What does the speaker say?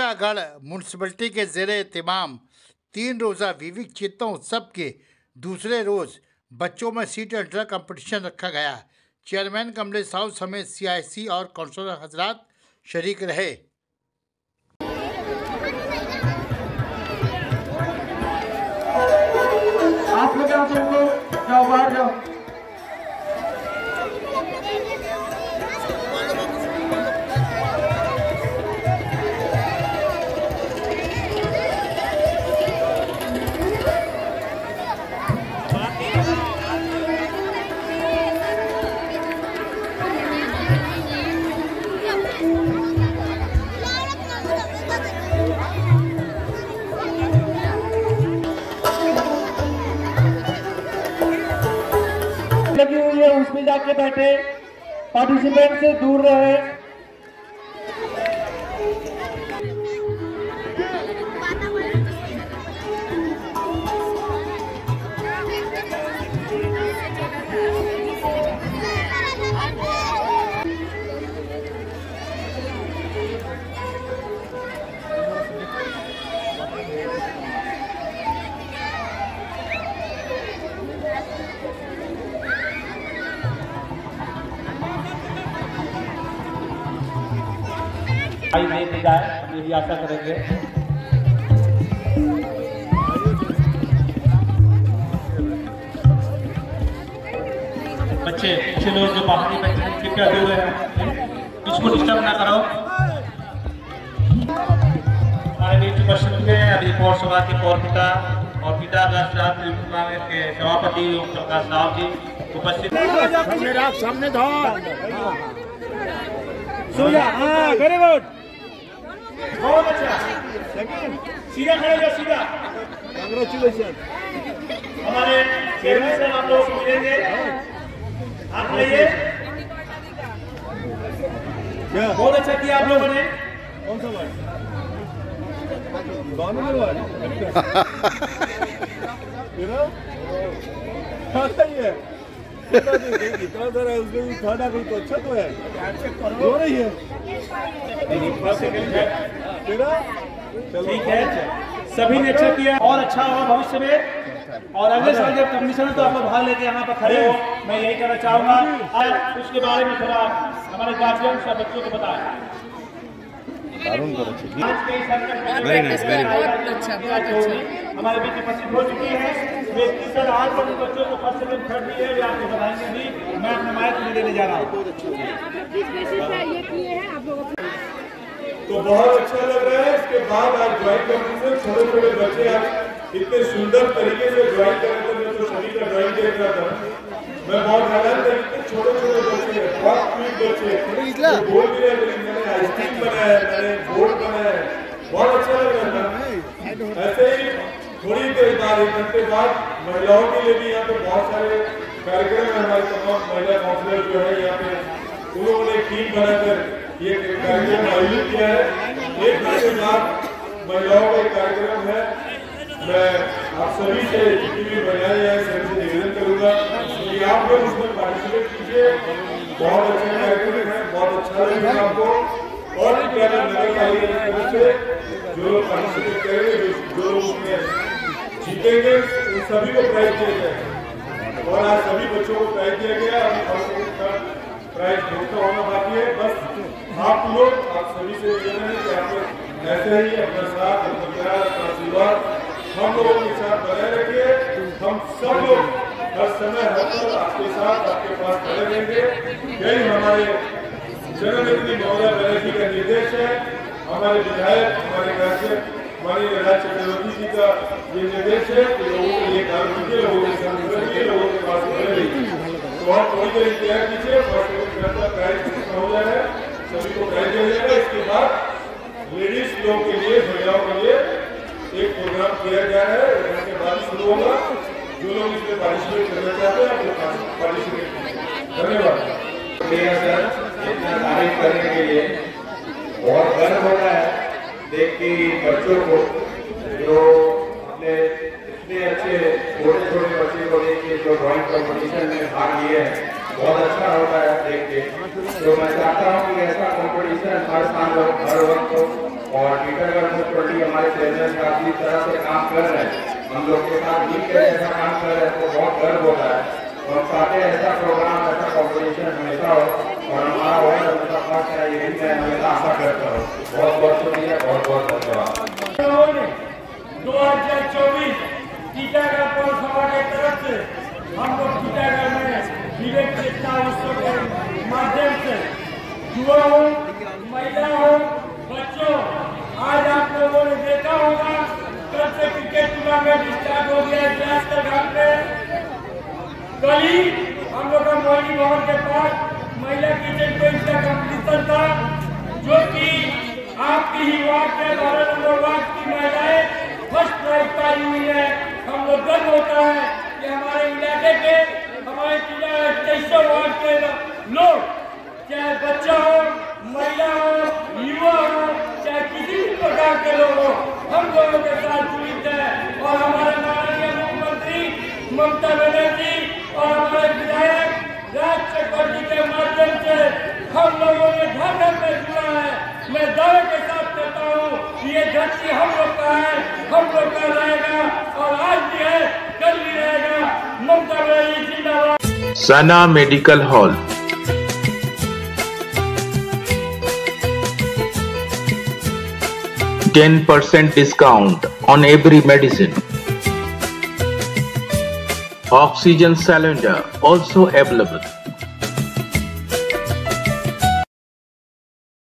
टीकागढ़ municipality के ज़ेरे एहतमाम 3 रोज़ा विविक चेतना उत्सव के दूसरे रोज़ बच्चों में सीट एंड ड्रग कंपटीशन रखा गया। चेयरमैन कमलेश साहू समेत CIC और काउंसलर हजरात शरीक रहे। आप लोग जाओ बाहर जाओ। लगी हुई है उसमें जाके बैठे, पार्टिसिपेंट से दूर रहे। लेके जाए, हम यही आशा करेंगे। बच्चे पीछे लोग जो बाहरी बच्चे हैं कृपया दूर हैं, इसको डिस्टर्ब ना करो। हमारे बीच उपस्थित हुए अभी पौर सभा के पौर पिता और पिता के सभापति ओम प्रकाश राव जी उपस्थित। सामने वेरी गुड, बहुत अच्छा, सीधा खड़े हो, सीधा। कांग्रेचुलेशन। हमारे चेयरमैन साहब आप लोग मिलेंगे, आप आइए। बहुत अच्छा किया आप लोगों ने। कौन सा वर्ड? इतना सारा उसमें भी खाना कोई तो अच्छा तो है, हो रही है। ठीक है, सभी ने अच्छा किया और अच्छा होगा भविष्य में। और अगले साल जब कमीशन तो आप लोग भाग लेके यहाँ पर खड़े हो, मैं यही कहना चाहूंगा। उसके बारे में थोड़ा हमारे गार्जियन सब बच्चों को बताएं। वेरी नाइस, वेरी अच्छा, बहुत अच्छा। हमारे बीच उपस्थित हो चुकी है आज बच्चों को फर्स्ट सेकंड थर्ड दी है, आपको बताएंगे भी। मैं अपने माइक में लेने जा रहा हूँ। तो बहुत अच्छा लग रहा है। इसके बाद आज ड्राइंग कंपटीशन, छोटे छोटे बच्चे आज इतने सुंदर तरीके से ड्राइंग कर रहे थे। मैं तो सभी का ड्राइंग देख रहा था, मैं बहुत हैरान था। इतने छोटे छोटे बच्चे हैं, बहुत क्यूट बच्चे, बोल भी रहे, मैंने आइसक्रीम बनाया है, मैंने बोर्ड बनाया है, बहुत अच्छा लग रहा था। ऐसे ही थोड़ी देर बाद, 1 घंटे बाद महिलाओं के लिए भी यहाँ पे बहुत सारे कार्यक्रम है। हमारे तमाम महिला काउंसलर जो है यहाँ पे, उन्होंने टीम बनाकर ये कार्यक्रम आयोजित किया है। 1 घंटे बाद महिलाओं का कार्यक्रम है। मैं आप सभी से, जितनी भी महिलाएं हैं, सभी से निवेदन करूंगा कि आप लोग इसमें पार्टिसिपेट कीजिए। बहुत अच्छा कार्यक्रम है, बहुत अच्छा लगेगा आपको। और नगर पालिका से जो लोग पार्टिसिपेट करेंगे, जो लोग उसमें जीतेंगे, उन सभी को प्राइज दिया जाएगा। और आज सभी बच्चों को प्राइज दिया गया। अभी प्राइज घोषणा होना बाकी है। बस आप लोग, आप सभी से निवेदन है कि आप ऐसे ही अपना साथ, अपना प्यार, अपना आशीर्वाद हम लोगों के साथ बनाए रखिए। हम सब लोग हर समय हर पल आपके साथ, आपके पास खड़े रहेंगे। यही हमारे जननेत्री ममता बनर्जी का निर्देश है। हमारे विधायक, हमारे गार्जियन माननीय राज चक्रवर्ती जी का ये निर्देश है कि लोगों को ये काम कीजिए, लोगों के साथ रहिए, लोगों के पास खड़े रहिए। तो आप थोड़ी देर इंतजार कीजिए, प्राइज हो जाए, सभी को प्राइज दिया जाएगा। इसके बाद लेडीज लोग के लिए, महिलाओं के लिए एक प्रोग्राम किया गया है, उसके बाद शुरू होगा। जो लोग इसमें पार्टिसिपेट करना चाहते हैं वो पार्टिसिपेट करें। धन्यवाद। मेरा सर इतना तारीफ करने के लिए बहुत गर्व हो रहा है देख के बच्चों को, जो अपने इतने अच्छे छोटे छोटे बच्चे को देख के जो ड्राइंग कॉम्पिटिशन में भाग लिए हैं, बहुत अच्छा होता है देख के। तो मैं चाहता हूँ कि ऐसा कॉम्पिटिशन हर साल हर वक्त हो। और टीचरगढ़ म्यूनसिपलिटी हमारे चेयरमैन काफी तरह से काम कर रहे हैं, हम लोग के साथ मिलकर ऐसा काम कर रहे हैं तो बहुत गर्व होता है। और चाहते हैं ऐसा प्रोग्राम, ऐसा कॉम्पिटिशन हमेशा हो और हमारा वर्ल्ड हमेशा फर्स्ट है, यही मैं हमेशा आशा करता हूँ। बहुत बहुत शुक्रिया, बहुत बहुत धन्यवाद। 2024 टीचरगढ़ पौरसभा की तरफ से हम लोग टीचरगढ़ में विवेक चेतना उत्सव के माध्यम से युवा हो, महिला हो, बच्चों, आज आप लोगों ने देखा होगा कल से क्रिकेट टूर्नामेंट स्टार्ट हो गया है ग्लासगढ़ घाट पे। कल ही हम लोग का मोहिनी भवन के पास महिला किचन पेंट का कंपटीशन था, जो कि आपकी ही वार्ड के 12 नंबर वार्ड की महिलाएं फर्स्ट प्राइज पाई हुई है। हम लोग गर्व होता है कि हमारे इलाके के, हमारे 2300 वार्ड के लोग, चाहे बच्चा हो, महिला हो, युवा हो, चाहे किसी भी प्रकार के लोग हो, हम लोगों के साथ जुड़े हैं। और हमारे माननीय मुख्यमंत्री ममता बनर्जी और हमारे विधायक राज चक्रवर्ती के माध्यम से हम लोगों ने घर घर में जुड़ा है। मैं दावे के साथ कहता हूँ ये धरती हम लोग का है, हम लोग का रहेगा और आज भी है, कल भी रहेगा। ममता बनर्जी जिंदाबाद। सना medical hall, 10% discount on every medicine. Oxygen cylinder also available.